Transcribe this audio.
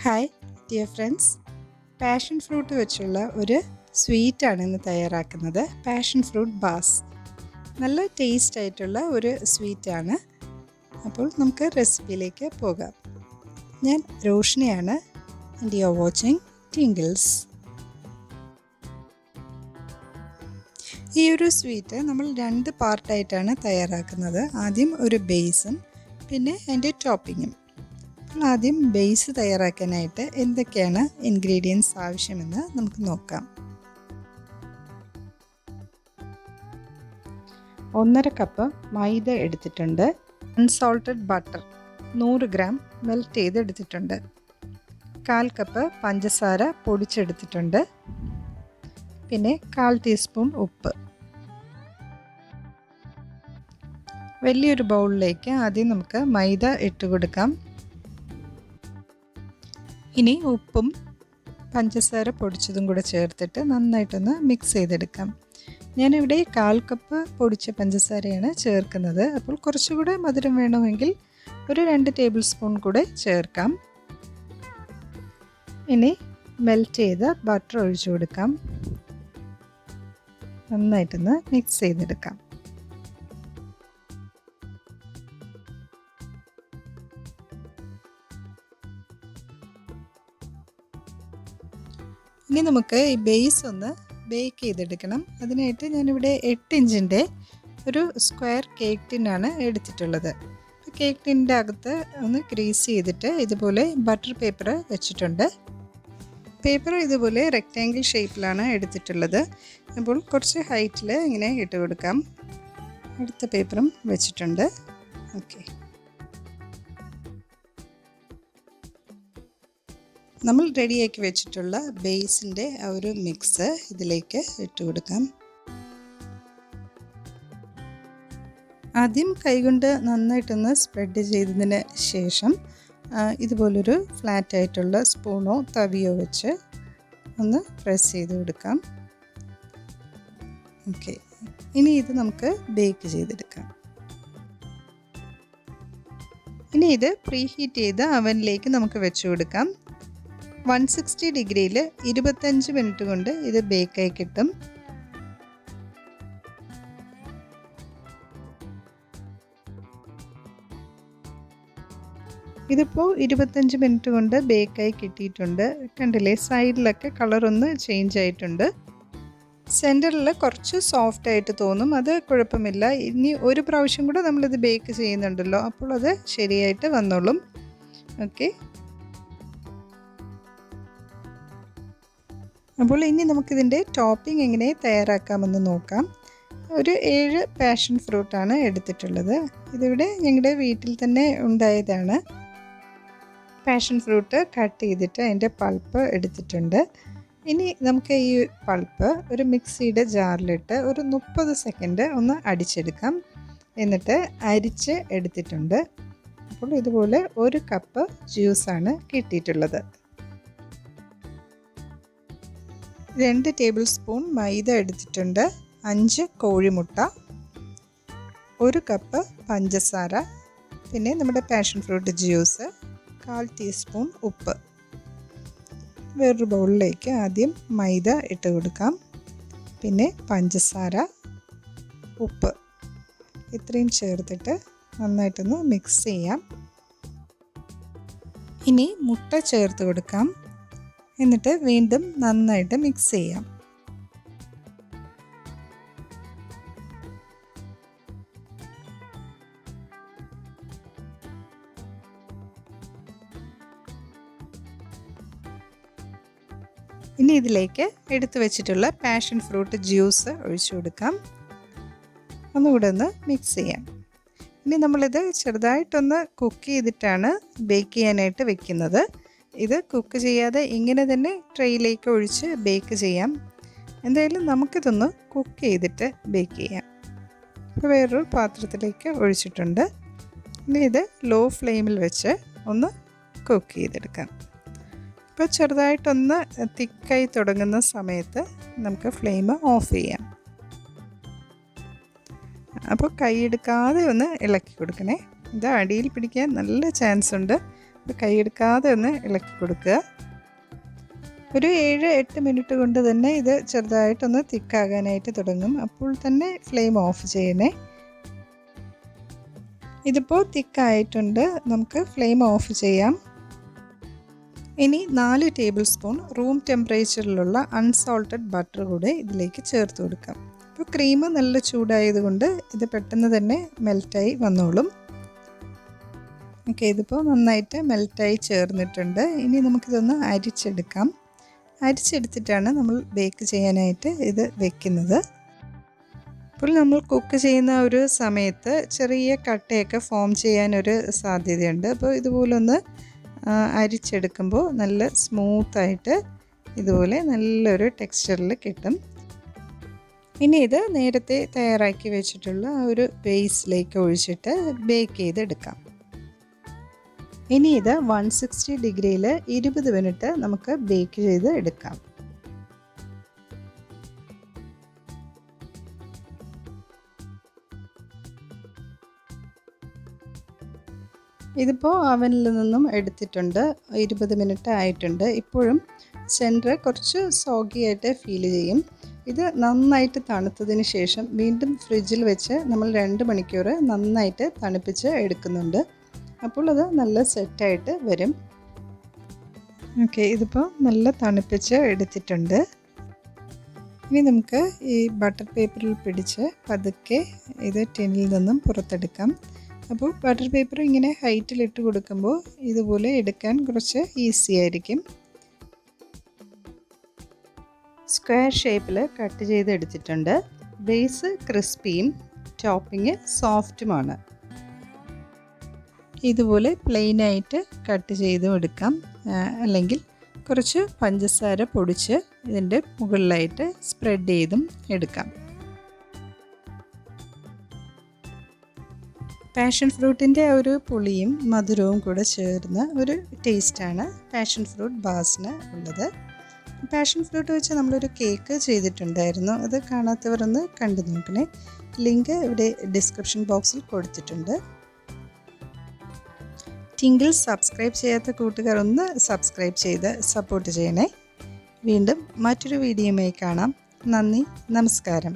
Hi dear friends, passion fruit വെച്ചുള്ള ഒരു സ്വീറ്റാണ് ഇന്ന് തയ്യാറാക്കുന്നത്. പാഷൻ ഫ്രൂട്ട് ബാസ് നല്ല ടേസ്റ്റ് ആയിട്ടുള്ള ഒരു സ്വീറ്റാണ്. അപ്പോൾ നമുക്ക് റെസിപ്പിയിലേക്ക് പോകാം. ഞാൻ റോഷിനിയാണ് and you are watching Tinkles. ഈ ഒരു സ്വീറ്റ് നമ്മൾ 2 പാർട്ടായിട്ടാണ് തയ്യാറാക്കുന്നത്. ആദ്യം ഒരു ബേസും പിന്നെ അതിൻ്റെ ടോപ്പിങ്ങും. ആദ്യം ബേസ് തയ്യാറാക്കാനായിട്ട് എന്തൊക്കെയാണ് ഇൻഗ്രീഡിയൻസ് ആവശ്യമെന്ന് നമുക്ക് നോക്കാം. 1.5 കപ്പ് മൈദ എടുത്തിട്ടുണ്ട്. അൺസോൾട്ടഡ് ബട്ടർ 100 ഗ്രാം മെൽറ്റ് ചെയ്തെടുത്തിട്ടുണ്ട്. 1/4 കപ്പ് പഞ്ചസാര പൊടിച്ചെടുത്തിട്ടുണ്ട്. പിന്നെ 1/4 ടീസ്പൂൺ ഉപ്പ്. വലിയൊരു ബൗളിലേക്ക് ആദ്യം നമുക്ക് മൈദ ഇട്ട് കൊടുക്കാം. ഇനി ഉപ്പും പഞ്ചസാര പൊടിച്ചതും കൂടെ ചേർത്തിട്ട് നന്നായിട്ടൊന്ന് മിക്സ് ചെയ്തെടുക്കാം. ഞാനിവിടെ 1/4 കപ്പ് പൊടിച്ച പഞ്ചസാരയാണ് ചേർക്കുന്നത്. അപ്പോൾ കുറച്ചുകൂടെ മധുരം വേണമെങ്കിൽ ഒരു 2 ടേബിൾ സ്പൂൺ കൂടെ ചേർക്കാം. ഇനി മെൽറ്റ് ചെയ്ത ബട്ടർ ഒഴിച്ചു കൊടുക്കാം. നന്നായിട്ടൊന്ന് മിക്സ് ചെയ്തെടുക്കാം. ഇനി നമുക്ക് ഈ ബേസ് ഒന്ന് ബേക്ക് ചെയ്തെടുക്കണം. അതിനായിട്ട് ഞാനിവിടെ 8 ഇഞ്ചിൻ്റെ ഒരു സ്ക്വയർ കേക്ക് ടിന്നാണ് എടുത്തിട്ടുള്ളത്. കേക്ക് ടിൻ്റെ അകത്ത് ഒന്ന് ഗ്രീസ് ചെയ്തിട്ട് ഇതുപോലെ ബട്ടർ പേപ്പർ വെച്ചിട്ടുണ്ട്. പേപ്പർ ഇതുപോലെ റെക്റ്റാങ്കിൾ ഷേപ്പിലാണ് എടുത്തിട്ടുള്ളത്. അപ്പോൾ കുറച്ച് ഹൈറ്റിൽ ഇങ്ങനെ ഇട്ട് കൊടുക്കാം. അടുത്ത പേപ്പറും വെച്ചിട്ടുണ്ട്. ഓക്കെ, നമ്മൾ റെഡിയാക്കി വെച്ചിട്ടുള്ള ബേസിൻ്റെ ആ ഒരു മിക്സ് ഇതിലേക്ക് ഇട്ട് കൊടുക്കാം. ആദ്യം കൈകൊണ്ട് നന്നായിട്ടൊന്ന് സ്പ്രെഡ് ചെയ്തതിന് ശേഷം ഇതുപോലൊരു ഫ്ലാറ്റ് ആയിട്ടുള്ള സ്പൂണോ തവിയോ വെച്ച് ഒന്ന് പ്രസ് ചെയ്ത് കൊടുക്കാം. ഓക്കെ, ഇനി ഇത് നമുക്ക് ബേക്ക് ചെയ്തെടുക്കാം. ഇനി ഇത് പ്രീ ഹീറ്റ് ചെയ്ത് അവനിലേക്ക് നമുക്ക് വെച്ച് കൊടുക്കാം. 160 ഡിഗ്രിയിൽ 25 മിനിറ്റ് കൊണ്ട് ഇത് ബേക്കായി കിട്ടും. ഇതിപ്പോൾ 25 മിനിറ്റ് കൊണ്ട് ബേക്കായി കിട്ടിയിട്ടുണ്ട്. കണ്ടില്ലേ, സൈഡിലൊക്കെ കളറൊന്ന് ചേഞ്ച് ആയിട്ടുണ്ട്. സെൻറ്ററിൽ കുറച്ച് സോഫ്റ്റ് ആയിട്ട് തോന്നും, അത് കുഴപ്പമില്ല. ഇനി ഒരു പ്രാവശ്യം കൂടെ നമ്മളിത് ബേക്ക് ചെയ്യുന്നുണ്ടല്ലോ, അപ്പോൾ അത് ശരിയായിട്ട് വന്നോളും. ഓക്കെ, അപ്പോൾ ഇനി നമുക്കിതിൻ്റെ ടോപ്പിംഗ് എങ്ങനെ തയ്യാറാക്കാമെന്ന് നോക്കാം. ഒരു 7 പാഷൻ ഫ്രൂട്ടാണ് എടുത്തിട്ടുള്ളത്. ഇതിവിടെ ഞങ്ങളുടെ വീട്ടിൽ തന്നെ ഉണ്ടായതാണ്. പാഷൻ ഫ്രൂട്ട് കട്ട് ചെയ്തിട്ട് അതിൻ്റെ പൾപ്പ് എടുത്തിട്ടുണ്ട്. ഇനി നമുക്ക് ഈ പൾപ്പ് ഒരു മിക്സിയുടെ ജാറിലിട്ട് ഒരു 30 സെക്കൻഡ് ഒന്ന് അടിച്ചെടുക്കാം. എന്നിട്ട് അരിച്ച് എടുത്തിട്ടുണ്ട്. അപ്പോൾ ഇതുപോലെ 1 കപ്പ് ജ്യൂസാണ് കിട്ടിയിട്ടുള്ളത്. 2 ടേബിൾ സ്പൂൺ മൈദ എടുത്തിട്ടുണ്ട്. 5 കോഴിമുട്ട, 1 കപ്പ് പഞ്ചസാര, പിന്നെ നമ്മുടെ പാഷൻ ഫ്രൂട്ട് ജ്യൂസ്, 1/4 ടീസ്പൂൺ ഉപ്പ്. വേറൊരു ബൗളിലേക്ക് ആദ്യം മൈദ ഇട്ട് കൊടുക്കാം. പിന്നെ പഞ്ചസാര, ഉപ്പ്, ഇത്രയും ചേർത്തിട്ട് നന്നായിട്ടൊന്ന് മിക്സ് ചെയ്യാം. ഇനി മുട്ട ചേർത്ത് കൊടുക്കാം. എന്നിട്ട് വീണ്ടും നന്നായിട്ട് മിക്സ് ചെയ്യാം. ഇനി ഇതിലേക്ക് എടുത്തു വെച്ചിട്ടുള്ള പാഷൻ ഫ്രൂട്ട് ജ്യൂസ് ഒഴിച്ചു കൊടുക്കാം. ഒന്നുകൂടെ ഒന്ന് മിക്സ് ചെയ്യാം. ഇനി നമ്മളിത് ചെറുതായിട്ടൊന്ന് കുക്ക് ചെയ്തിട്ടാണ് ബേക്ക് ചെയ്യാനായിട്ട് വെക്കുന്നത്. ഇത് കുക്ക് ചെയ്യാതെ ഇങ്ങനെ തന്നെ ട്രേയിലേക്ക് ഒഴിച്ച് ബേക്ക് ചെയ്യാം. എന്തായാലും നമുക്കിതൊന്ന് കുക്ക് ചെയ്തിട്ട് ബേക്ക് ചെയ്യാം. ഇപ്പോൾ വേറൊരു പാത്രത്തിലേക്ക് ഒഴിച്ചിട്ടുണ്ട്. ഇനി ഇത് ലോ ഫ്ലെയിമിൽ വെച്ച് ഒന്ന് കുക്ക് ചെയ്തെടുക്കാം. ഇപ്പോൾ ചെറുതായിട്ടൊന്ന് തിക്കായി തുടങ്ങുന്ന സമയത്ത് നമുക്ക് ഫ്ലെയിം ഓഫ് ചെയ്യാം. അപ്പോൾ കൈയെടുക്കാതെ ഒന്ന് ഇളക്കി കൊടുക്കണേ. ഇത് അടിയിൽ പിടിക്കാൻ നല്ല ചാൻസ് ഉണ്ട്. കൈയെടുക്കാതെ ഒന്ന് ഇളക്കി കൊടുക്കുക. ഒരു 7-8 മിനിറ്റ് കൊണ്ട് തന്നെ ഇത് ചെറുതായിട്ടൊന്ന് തിക്കാകാനായിട്ട് തുടങ്ങും. അപ്പോൾ തന്നെ ഫ്ലെയിം ഓഫ് ചെയ്യണേ. ഇതിപ്പോൾ തിക്കായിട്ടുണ്ട്, നമുക്ക് ഫ്ലെയിം ഓഫ് ചെയ്യാം. ഇനി 4 ടേബിൾ സ്പൂൺ റൂം ടെമ്പറേച്ചറിലുള്ള അൺസോൾട്ടഡ് ബട്ടർ കൂടെ ഇതിലേക്ക് ചേർത്ത് കൊടുക്കാം. അപ്പോൾ ക്രീം നല്ല ചൂടായതുകൊണ്ട് ഇത് പെട്ടെന്ന് തന്നെ മെൽറ്റായി വന്നോളും. ഓക്കെ, ഇതിപ്പോൾ നന്നായിട്ട് മെൽറ്റായി ചേർന്നിട്ടുണ്ട്. ഇനി നമുക്കിതൊന്ന് അരിച്ചെടുക്കാം. അരിച്ചെടുത്തിട്ടാണ് നമ്മൾ ബേക്ക് ചെയ്യാനായിട്ട് ഇത് വെക്കുന്നത്. അപ്പോൾ നമ്മൾ കുക്ക് ചെയ്യുന്ന ഒരു സമയത്ത് ചെറിയ കട്ടയൊക്കെ ഫോം ചെയ്യാനൊരു സാധ്യതയുണ്ട്. അപ്പോൾ ഇതുപോലൊന്ന് അരിച്ചെടുക്കുമ്പോൾ നല്ല സ്മൂത്തായിട്ട് ഇതുപോലെ നല്ലൊരു ടെക്സ്ചറിൽ കിട്ടും. ഇനി ഇത് നേരത്തെ തയ്യാറാക്കി വെച്ചിട്ടുള്ള ഒരു ബേസിലേക്ക് ഒഴിച്ചിട്ട് ബേക്ക് ചെയ്തെടുക്കാം. ഇനി ഇത് 160 ഡിഗ്രിയിൽ 20 മിനിറ്റ് നമുക്ക് ബേക്ക് ചെയ്ത് എടുക്കാം. ഇതിപ്പോൾ അവനിൽ നിന്നും എടുത്തിട്ടുണ്ട്. 20 മിനിറ്റ് ആയിട്ടുണ്ട്. ഇപ്പോഴും സെൻറ്റർ കുറച്ച് സോഗിയായിട്ട് ഫീൽ ചെയ്യും. ഇത് നന്നായിട്ട് തണുത്തതിന് ശേഷം വീണ്ടും ഫ്രിഡ്ജിൽ വെച്ച് നമ്മൾ 2 മണിക്കൂർ നന്നായിട്ട് തണുപ്പിച്ച് എടുക്കുന്നുണ്ട്. അപ്പോൾ അത് നല്ല സെറ്റായിട്ട് വരും. ഓക്കെ, ഇതിപ്പോൾ നല്ല തണുപ്പിച്ച് എടുത്തിട്ടുണ്ട്. ഇനി നമുക്ക് ഈ ബട്ടർ പേപ്പറിൽ പിടിച്ച് പതുക്കെ ഇത് ടിന്നിൽ നിന്നും പുറത്തെടുക്കാം. അപ്പോൾ ബട്ടർ പേപ്പർ ഇങ്ങനെ ഹൈറ്റിലിട്ട് കൊടുക്കുമ്പോൾ ഇതുപോലെ എടുക്കാൻ കുറച്ച് ഈസി ആയിരിക്കും. സ്ക്വയർ ഷേപ്പിൽ കട്ട് ചെയ്ത് എടുത്തിട്ടുണ്ട്. ബേസ് ക്രിസ്പിയും ടോപ്പിംഗ് സോഫ്റ്റുമാണ്. ഇതുപോലെ പ്ലെയിനായിട്ട് കട്ട് ചെയ്തും എടുക്കാം, അല്ലെങ്കിൽ കുറച്ച് പഞ്ചസാര പൊടിച്ച് ഇതിൻ്റെ മുകളിലായിട്ട് സ്പ്രെഡ് ചെയ്തും എടുക്കാം. പാഷൻ ഫ്രൂട്ടിൻ്റെ ഒരു പുളിയും മധുരവും കൂടെ ചേർന്ന ഒരു ടേസ്റ്റാണ് പാഷൻ ഫ്രൂട്ട് ബാസിന് ഉള്ളത്. പാഷൻ ഫ്രൂട്ട് വെച്ച് നമ്മളൊരു കേക്ക് ചെയ്തിട്ടുണ്ടായിരുന്നു. അത് കാണാത്തവരൊന്ന് കണ്ടു നോക്കണേ. ലിങ്ക് ഇവിടെ ഡിസ്ക്രിപ്ഷൻ ബോക്സിൽ കൊടുത്തിട്ടുണ്ട്. ടിങ്കിൾസ് സബ്സ്ക്രൈബ് ചെയ്യാത്ത കൂട്ടുകാർ ഒന്ന് സബ്സ്ക്രൈബ് ചെയ്ത് സപ്പോർട്ട് ചെയ്യണേ. വീണ്ടും മറ്റൊരു വീഡിയോയുമായി കാണാം. നന്ദി, നമസ്കാരം.